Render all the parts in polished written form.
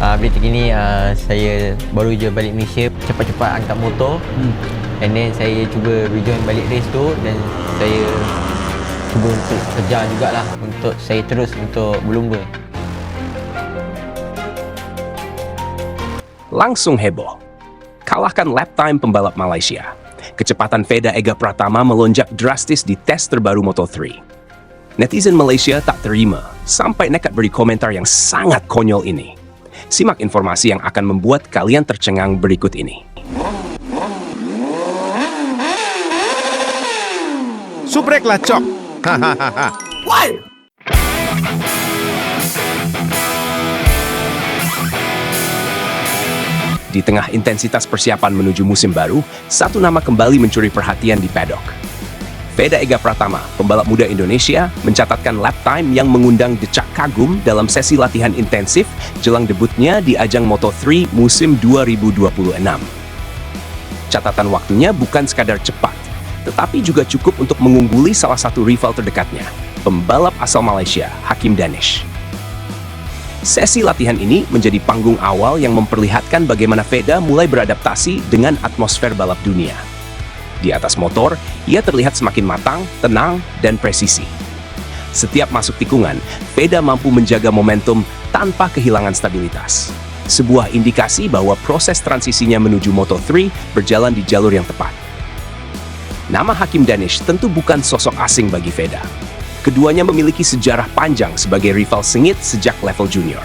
Update terkini, saya baru je balik Malaysia, cepat-cepat angkat motor. And then saya cuba rejoin balik race tu, dan saya cuba untuk kejar jugalah untuk saya terus untuk berlumba. Langsung heboh. Kalahkan lap time pembalap Malaysia. Kecepatan Veda Ega Pratama melonjak drastis di tes terbaru Moto3. Netizen Malaysia tak terima, sampai nekat beri komentar yang sangat konyol ini. Simak informasi yang akan membuat kalian tercengang berikut ini. Subreklah cok. Hahaha. Di tengah intensitas persiapan menuju musim baru, satu nama kembali mencuri perhatian di paddock. Veda Ega Pratama, pembalap muda Indonesia, mencatatkan lap time yang mengundang decak kagum dalam sesi latihan intensif jelang debutnya di ajang Moto3 musim 2026. Catatan waktunya bukan sekadar cepat, tetapi juga cukup untuk mengungguli salah satu rival terdekatnya, pembalap asal Malaysia, Hakim Danish. Sesi latihan ini menjadi panggung awal yang memperlihatkan bagaimana Veda mulai beradaptasi dengan atmosfer balap dunia. Di atas motor, ia terlihat semakin matang, tenang, dan presisi. Setiap masuk tikungan, Veda mampu menjaga momentum tanpa kehilangan stabilitas. Sebuah indikasi bahwa proses transisinya menuju Moto3 berjalan di jalur yang tepat. Nama Hakim Danish tentu bukan sosok asing bagi Veda. Keduanya memiliki sejarah panjang sebagai rival sengit sejak level junior.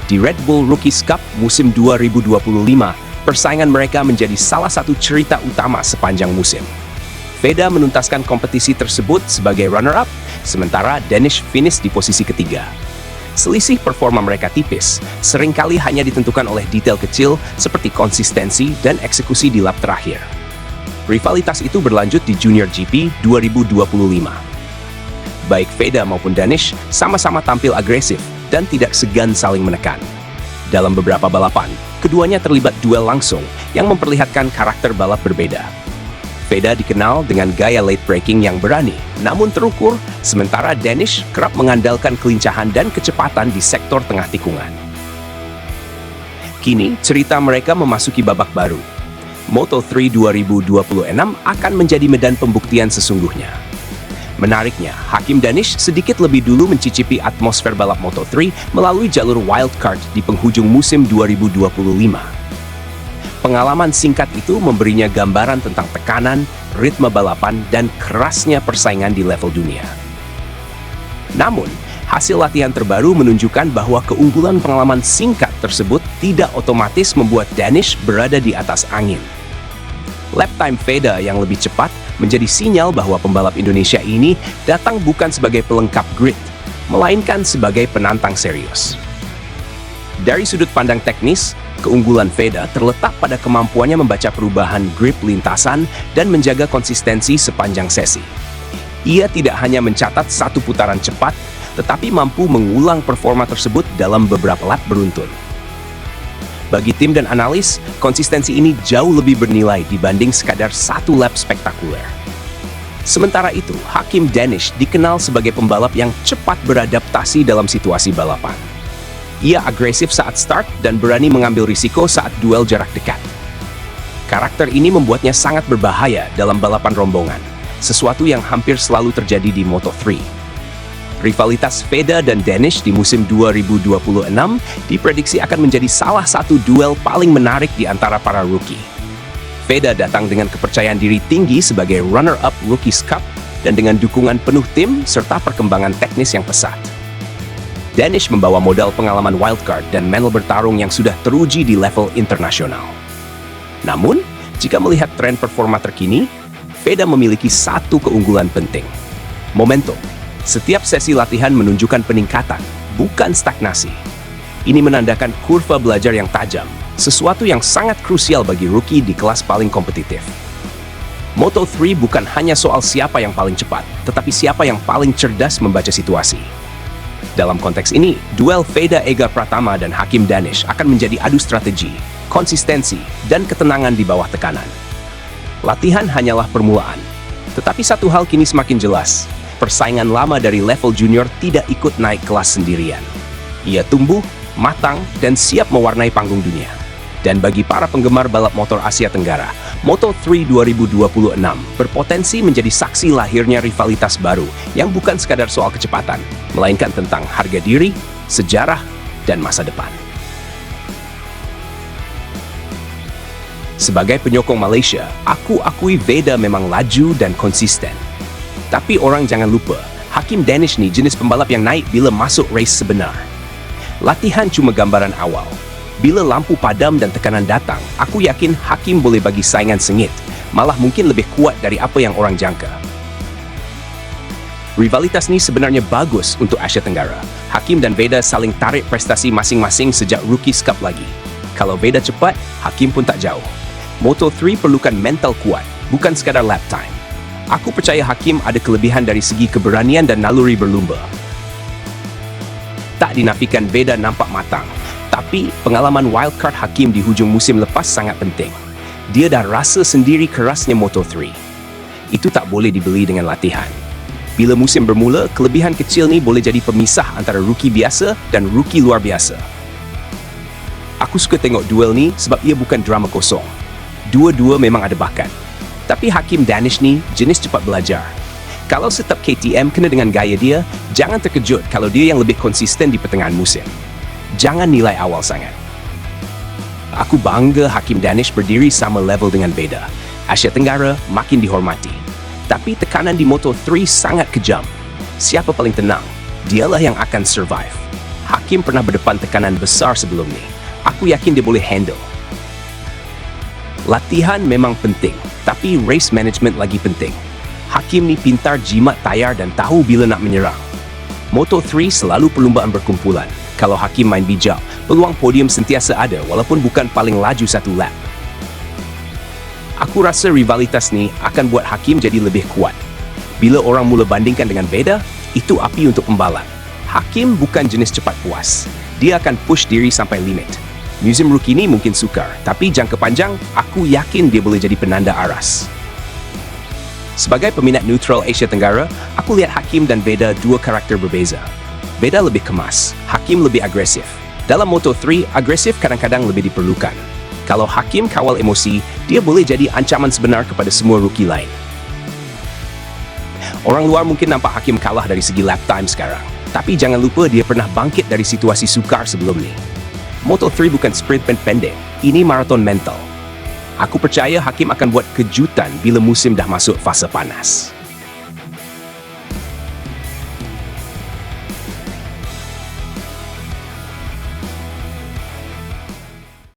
Di Red Bull Rookies Cup musim 2025, persaingan mereka menjadi salah satu cerita utama sepanjang musim. Veda menuntaskan kompetisi tersebut sebagai runner-up, sementara Danish finish di posisi ketiga. Selisih performa mereka tipis, seringkali hanya ditentukan oleh detail kecil seperti konsistensi dan eksekusi di lap terakhir. Rivalitas itu berlanjut di Junior GP 2025. Baik Veda maupun Danish sama-sama tampil agresif dan tidak segan saling menekan. Dalam beberapa balapan, keduanya terlibat duel langsung yang memperlihatkan karakter balap berbeda. Veda dikenal dengan gaya late braking yang berani, namun terukur, sementara Danish kerap mengandalkan kelincahan dan kecepatan di sektor tengah tikungan. Kini, cerita mereka memasuki babak baru. Moto3 2026 akan menjadi medan pembuktian sesungguhnya. Menariknya, Hakim Danish sedikit lebih dulu mencicipi atmosfer balap Moto3 melalui jalur wildcard di penghujung musim 2025. Pengalaman singkat itu memberinya gambaran tentang tekanan, ritme balapan, dan kerasnya persaingan di level dunia. Namun, hasil latihan terbaru menunjukkan bahwa keunggulan pengalaman singkat tersebut tidak otomatis membuat Danish berada di atas angin. Lap time Veda yang lebih cepat menjadi sinyal bahwa pembalap Indonesia ini datang bukan sebagai pelengkap grid, melainkan sebagai penantang serius. Dari sudut pandang teknis, keunggulan Veda terletak pada kemampuannya membaca perubahan grip lintasan dan menjaga konsistensi sepanjang sesi. Ia tidak hanya mencatat satu putaran cepat, tetapi mampu mengulang performa tersebut dalam beberapa lap beruntun. Bagi tim dan analis, konsistensi ini jauh lebih bernilai dibanding sekadar satu lap spektakuler. Sementara itu, Hakim Danish dikenal sebagai pembalap yang cepat beradaptasi dalam situasi balapan. Ia agresif saat start dan berani mengambil risiko saat duel jarak dekat. Karakter ini membuatnya sangat berbahaya dalam balapan rombongan, sesuatu yang hampir selalu terjadi di Moto3. Rivalitas Veda dan Danish di musim 2026 diprediksi akan menjadi salah satu duel paling menarik di antara para rookie. Veda datang dengan kepercayaan diri tinggi sebagai runner-up Rookies Cup dan dengan dukungan penuh tim serta perkembangan teknis yang pesat. Danish membawa modal pengalaman wildcard dan mental bertarung yang sudah teruji di level internasional. Namun, jika melihat tren performa terkini, Veda memiliki satu keunggulan penting: momentum. Setiap sesi latihan menunjukkan peningkatan, bukan stagnasi. Ini menandakan kurva belajar yang tajam, sesuatu yang sangat krusial bagi rookie di kelas paling kompetitif. Moto3 bukan hanya soal siapa yang paling cepat, tetapi siapa yang paling cerdas membaca situasi. Dalam konteks ini, duel Veda Ega Pratama dan Hakim Danish akan menjadi adu strategi, konsistensi, dan ketenangan di bawah tekanan. Latihan hanyalah permulaan, tetapi satu hal kini semakin jelas: persaingan lama dari level junior tidak ikut naik kelas sendirian. Ia tumbuh, matang, dan siap mewarnai panggung dunia. Dan bagi para penggemar balap motor Asia Tenggara, Moto3 2026 berpotensi menjadi saksi lahirnya rivalitas baru yang bukan sekadar soal kecepatan, melainkan tentang harga diri, sejarah, dan masa depan. Sebagai penyokong Malaysia, aku akui Veda memang laju dan konsisten. Tapi orang jangan lupa, Hakim Danish ni jenis pembalap yang naik bila masuk race sebenar. Latihan cuma gambaran awal. Bila lampu padam dan tekanan datang, aku yakin Hakim boleh bagi saingan sengit, malah mungkin lebih kuat dari apa yang orang jangka. Rivalitas ni sebenarnya bagus untuk Asia Tenggara. Hakim dan Veda saling tarik prestasi masing-masing sejak Rookies Cup lagi. Kalau Veda cepat, Hakim pun tak jauh. Moto3 perlukan mental kuat, bukan sekadar lap time. Aku percaya Hakim ada kelebihan dari segi keberanian dan naluri berlumba. Tak dinafikan Veda nampak matang, tapi pengalaman wildcard Hakim di hujung musim lepas sangat penting. Dia dah rasa sendiri kerasnya Moto3. Itu tak boleh dibeli dengan latihan. Bila musim bermula, kelebihan kecil ni boleh jadi pemisah antara rookie biasa dan rookie luar biasa. Aku suka tengok duel ni sebab ia bukan drama kosong. Dua-dua memang ada bakat. Tapi Hakim Danish ni jenis cepat belajar. Kalau setap KTM kena dengan gaya dia, jangan terkejut kalau dia yang lebih konsisten di pertengahan musim. Jangan nilai awal sangat. Aku bangga Hakim Danish berdiri sama level dengan Veda. Asia Tenggara makin dihormati. Tapi tekanan di Moto3 sangat kejam. Siapa paling tenang? Dialah yang akan survive. Hakim pernah berdepan tekanan besar sebelum ni. Aku yakin dia boleh handle. Latihan memang penting, tapi race management lagi penting. Hakim ni pintar jimat tayar dan tahu bila nak menyerang. Moto3 selalu perlumbaan berkumpulan. Kalau Hakim main bijak, peluang podium sentiasa ada walaupun bukan paling laju satu lap. Aku rasa rivalitas ni akan buat Hakim jadi lebih kuat. Bila orang mula bandingkan dengan Veda, itu api untuk pembalap. Hakim bukan jenis cepat puas. Dia akan push diri sampai limit. Musim rookie ni mungkin sukar, tapi jangka panjang, aku yakin dia boleh jadi penanda aras. Sebagai peminat neutral Asia Tenggara, aku lihat Hakim dan Veda dua karakter berbeza. Veda lebih kemas, Hakim lebih agresif. Dalam Moto3, agresif kadang-kadang lebih diperlukan. Kalau Hakim kawal emosi, dia boleh jadi ancaman sebenar kepada semua rookie lain. Orang luar mungkin nampak Hakim kalah dari segi lap time sekarang. Tapi jangan lupa dia pernah bangkit dari situasi sukar sebelum ni. Moto3 bukan sprint pendek, ini maraton mental. Aku percaya Hakim akan buat kejutan bila musim dah masuk fasa panas.